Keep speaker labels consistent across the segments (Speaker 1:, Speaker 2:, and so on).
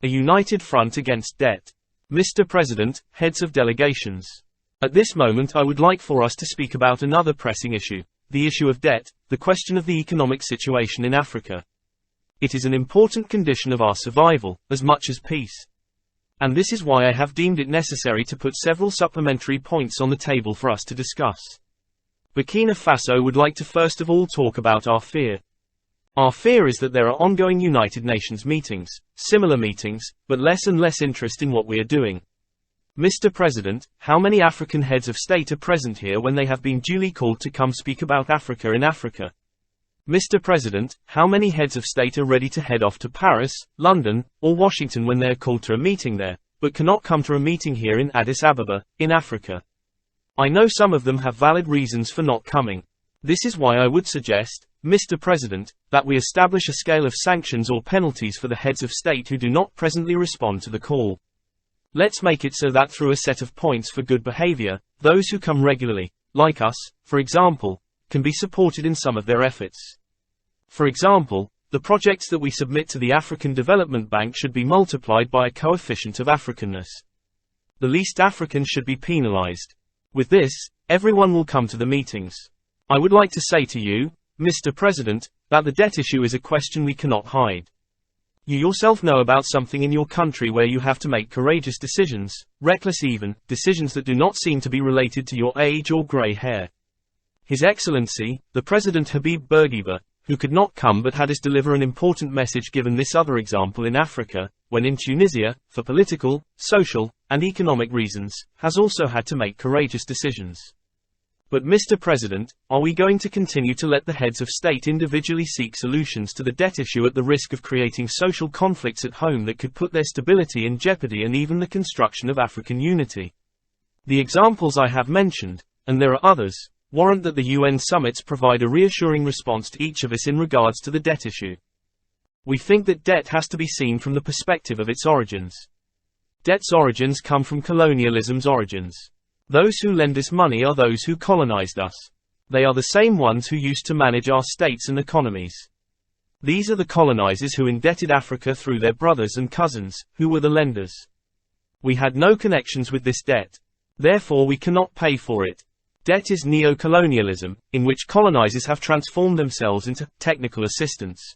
Speaker 1: A united front against debt. Mr. President, heads of delegations. At this moment I would like for us to speak about another pressing issue, the issue of debt, the question of the economic situation in Africa. It is an important condition of our survival, as much as peace. And this is why I have deemed it necessary to put several supplementary points on the table for us to discuss. Burkina Faso would like to first of all talk about our fear. Our fear is that there are ongoing United Nations meetings, similar meetings, but less and less interest in what we are doing. Mr. President, how many African heads of state are present here when they have been duly called to come speak about Africa in Africa? Mr. President, how many heads of state are ready to head off to Paris, London, or Washington when they are called to a meeting there, but cannot come to a meeting here in Addis Ababa, in Africa? I know some of them have valid reasons for not coming. This is why I would suggest, Mr. President, that we establish a scale of sanctions or penalties for the heads of state who do not presently respond to the call. Let's make it so that through a set of points for good behavior, those who come regularly, like us, for example, can be supported in some of their efforts. For example, the projects that we submit to the African Development Bank should be multiplied by a coefficient of Africanness. The least African should be penalized. With this, everyone will come to the meetings. I would like to say to you, Mr. President, that the debt issue is a question we cannot hide. You yourself know about something in your country where you have to make courageous decisions, reckless even, decisions that do not seem to be related to your age or grey hair. His Excellency, the President Habib Bourguiba, who could not come but had us deliver an important message given this other example in Africa, when in Tunisia, for political, social, and economic reasons, has also had to make courageous decisions. But Mr. President, are we going to continue to let the heads of state individually seek solutions to the debt issue at the risk of creating social conflicts at home that could put their stability in jeopardy and even the construction of African unity? The examples I have mentioned, and there are others, warrant that the UN summits provide a reassuring response to each of us in regards to the debt issue. We think that debt has to be seen from the perspective of its origins. Debt's origins come from colonialism's origins. Those who lend us money are those who colonized us. They are the same ones who used to manage our states and economies. These are the colonizers who indebted Africa through their brothers and cousins, who were the lenders. We had no connections with this debt. Therefore we cannot pay for it. Debt is neo-colonialism, in which colonizers have transformed themselves into technical assistants.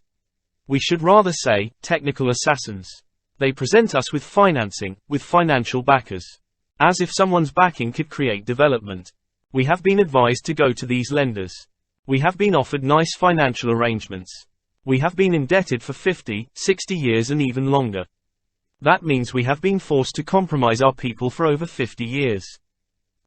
Speaker 1: We should rather say, technical assassins. They present us with financing, with financial backers. As if someone's backing could create development. We have been advised to go to these lenders. We have been offered nice financial arrangements. We have been indebted for 50, 60 years and even longer. That means we have been forced to compromise our people for over 50 years.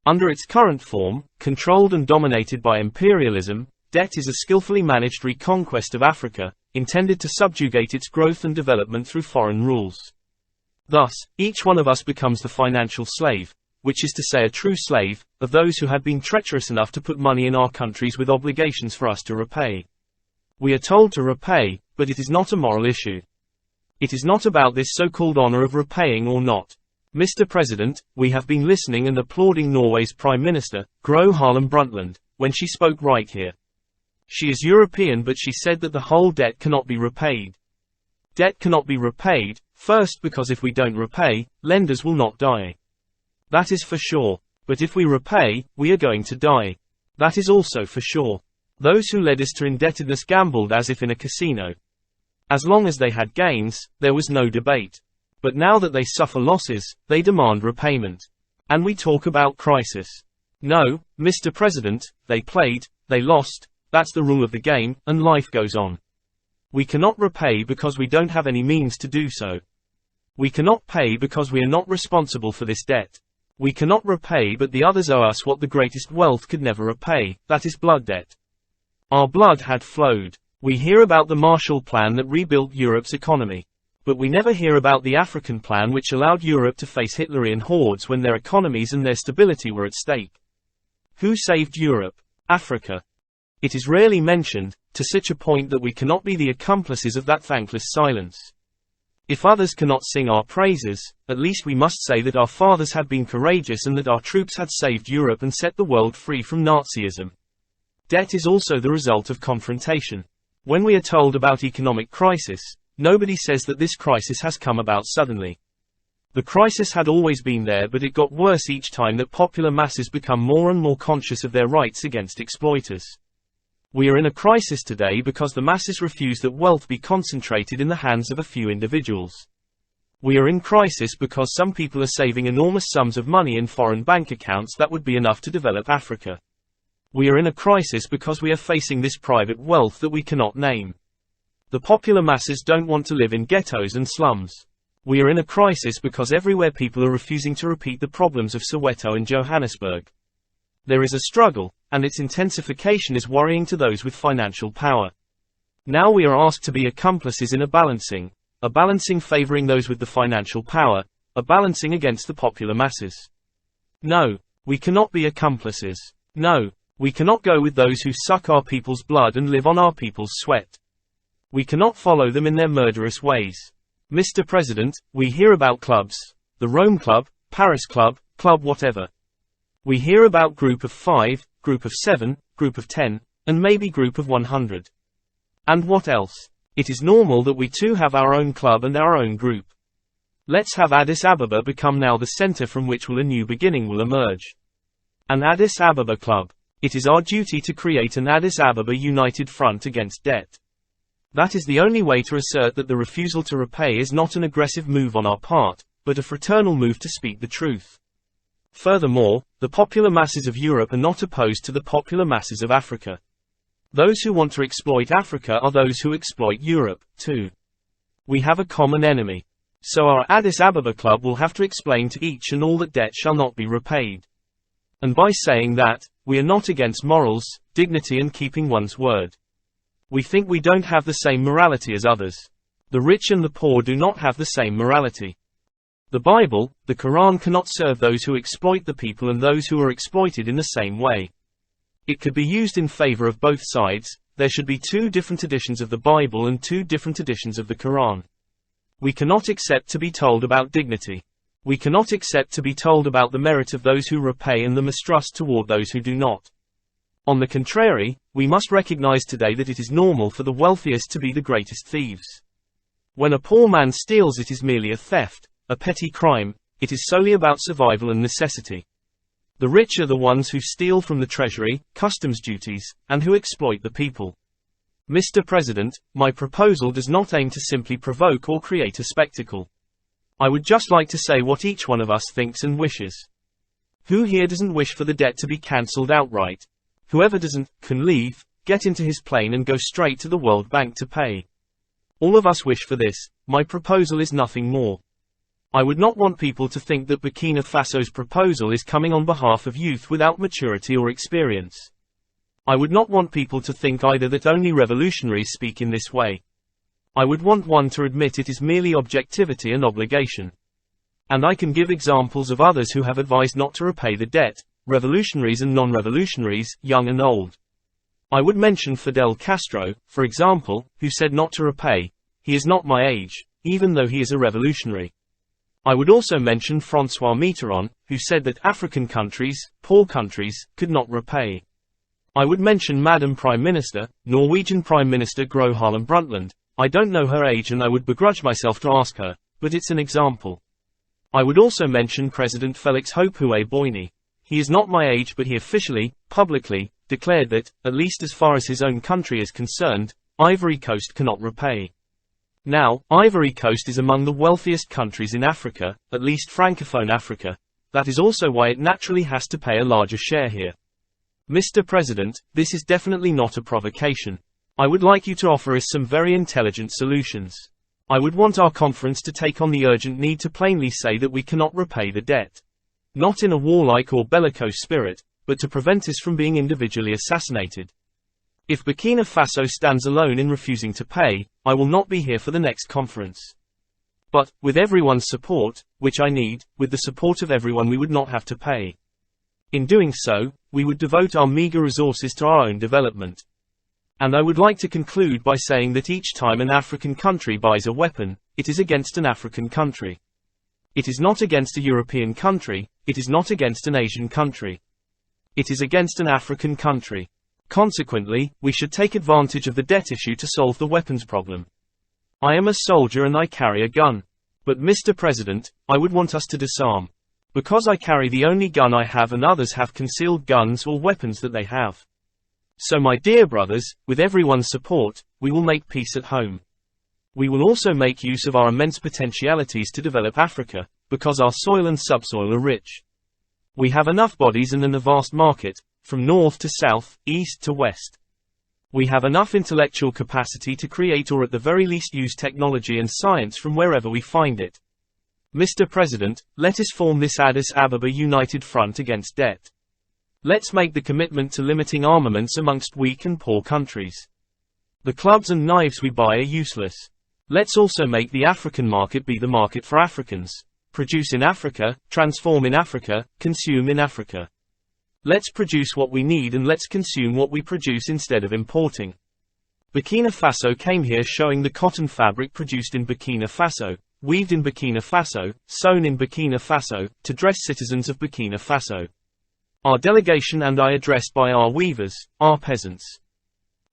Speaker 1: Under its current form, controlled and dominated by imperialism, debt is a skillfully managed reconquest of Africa, intended to subjugate its growth and development through foreign rules. Thus, each one of us becomes the financial slave, which is to say a true slave, of those who had been treacherous enough to put money in our countries with obligations for us to repay. We are told to repay, but it is not a moral issue. It is not about this so-called honor of repaying or not. Mr. President, we have been listening and applauding Norway's Prime Minister, Gro Harlem Brundtland, when she spoke right here. She is European but she said that the whole debt cannot be repaid. Debt cannot be repaid, first because if we don't repay, lenders will not die. That is for sure. But if we repay, we are going to die. That is also for sure. Those who led us to indebtedness gambled as if in a casino. As long as they had gains, there was no debate. But now that they suffer losses, they demand repayment. And we talk about crisis. No, Mr. President, they played, they lost, that's the rule of the game, and life goes on. We cannot repay because we don't have any means to do so. We cannot pay because we are not responsible for this debt. We cannot repay but the others owe us what the greatest wealth could never repay, that is blood debt. Our blood had flowed. We hear about the Marshall Plan that rebuilt Europe's economy. But we never hear about the African plan which allowed Europe to face Hitlerian hordes when their economies and their stability were at stake. Who saved Europe? Africa. It is rarely mentioned, to such a point that we cannot be the accomplices of that thankless silence. If others cannot sing our praises, at least we must say that our fathers had been courageous and that our troops had saved Europe and set the world free from Nazism. Debt is also the result of confrontation. When we are told about economic crisis, Nobody says that this crisis has come about suddenly. The crisis had always been there, but it got worse each time that popular masses become more and more conscious of their rights against exploiters. We are in a crisis today because the masses refuse that wealth be concentrated in the hands of a few individuals. We are in crisis because some people are saving enormous sums of money in foreign bank accounts that would be enough to develop Africa. We are in a crisis because we are facing this private wealth that we cannot name. The popular masses don't want to live in ghettos and slums. We are in a crisis because everywhere people are refusing to repeat the problems of Soweto and Johannesburg. There is a struggle, and its intensification is worrying to those with financial power. Now we are asked to be accomplices in a balancing favoring those with the financial power, a balancing against the popular masses. No, we cannot be accomplices. No, we cannot go with those who suck our people's blood and live on our people's sweat. We cannot follow them in their murderous ways. Mr. President, we hear about clubs, the Rome Club, Paris Club, Club whatever. We hear about group of 5, group of 7, group of 10, and maybe group of 100. And what else? It is normal that we too have our own club and our own group. Let's have Addis Ababa become now the center from which a new beginning will emerge. An Addis Ababa Club. It is our duty to create an Addis Ababa united front against debt. That is the only way to assert that the refusal to repay is not an aggressive move on our part, but a fraternal move to speak the truth. Furthermore, the popular masses of Europe are not opposed to the popular masses of Africa. Those who want to exploit Africa are those who exploit Europe, too. We have a common enemy. So our Addis Ababa Club will have to explain to each and all that debt shall not be repaid. And by saying that, we are not against morals, dignity and keeping one's word. We think we don't have the same morality as others. The rich and the poor do not have the same morality. The Bible, the Quran cannot serve those who exploit the people and those who are exploited in the same way. It could be used in favor of both sides. There should be 2 different editions of the Bible and 2 different editions of the Quran. We cannot accept to be told about dignity. We cannot accept to be told about the merit of those who repay and the mistrust toward those who do not. On the contrary, we must recognize today that it is normal for the wealthiest to be the greatest thieves. When a poor man steals, it is merely a theft, a petty crime. It is solely about survival and necessity. The rich are the ones who steal from the treasury, customs duties, and who exploit the people. Mr. President, my proposal does not aim to simply provoke or create a spectacle. I would just like to say what each one of us thinks and wishes. Who here doesn't wish for the debt to be cancelled outright? Whoever doesn't, can leave, get into his plane and go straight to the World Bank to pay. All of us wish for this. My proposal is nothing more. I would not want people to think that Burkina Faso's proposal is coming on behalf of youth without maturity or experience. I would not want people to think either that only revolutionaries speak in this way. I would want one to admit it is merely objectivity and obligation. And I can give examples of others who have advised not to repay the debt, revolutionaries and non-revolutionaries, young and old. I would mention Fidel Castro, for example, who said not to repay. He is not my age, even though he is a revolutionary. I would also mention François Mitterrand, who said that African countries, poor countries, could not repay. I would mention Madam Prime Minister, Norwegian Prime Minister Gro Harlem Brundtland. I don't know her age and I would begrudge myself to ask her, but it's an example. I would also mention President Félix Houphouët-Boigny. He is not my age, but he officially, publicly, declared that, at least as far as his own country is concerned, Ivory Coast cannot repay. Now, Ivory Coast is among the wealthiest countries in Africa, at least Francophone Africa. That is also why it naturally has to pay a larger share here. Mr. President, this is definitely not a provocation. I would like you to offer us some very intelligent solutions. I would want our conference to take on the urgent need to plainly say that we cannot repay the debt. Not in a warlike or bellicose spirit, but to prevent us from being individually assassinated. If Burkina Faso stands alone in refusing to pay, I will not be here for the next conference. But, with everyone's support, which I need, with the support of everyone, we would not have to pay. In doing so, we would devote our meager resources to our own development. And I would like to conclude by saying that each time an African country buys a weapon, it is against an African country. It is not against a European country, it is not against an Asian country. It is against an African country. Consequently, we should take advantage of the debt issue to solve the weapons problem. I am a soldier and I carry a gun. But Mr. President, I would want us to disarm. Because I carry the only gun I have and others have concealed guns or weapons that they have. So my dear brothers, with everyone's support, we will make peace at home. We will also make use of our immense potentialities to develop Africa, because our soil and subsoil are rich. We have enough bodies and a vast market, from north to south, east to west. We have enough intellectual capacity to create or at the very least use technology and science from wherever we find it. Mr. President, let us form this Addis Ababa united front against debt. Let's make the commitment to limiting armaments amongst weak and poor countries. The clubs and knives we buy are useless. Let's also make the African market be the market for Africans. Produce in Africa, transform in Africa, consume in Africa. Let's produce what we need and let's consume what we produce instead of importing. Burkina Faso came here showing the cotton fabric produced in Burkina Faso, weaved in Burkina Faso, sewn in Burkina Faso, to dress citizens of Burkina Faso. Our delegation and I addressed by our weavers, our peasants.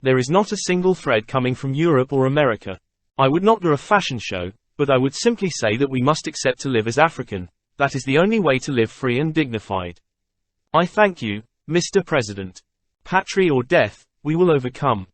Speaker 1: There is not a single thread coming from Europe or America. I would not do a fashion show, but I would simply say that we must accept to live as African. That is the only way to live free and dignified. I thank you, Mr. President. Patry or death, we will overcome.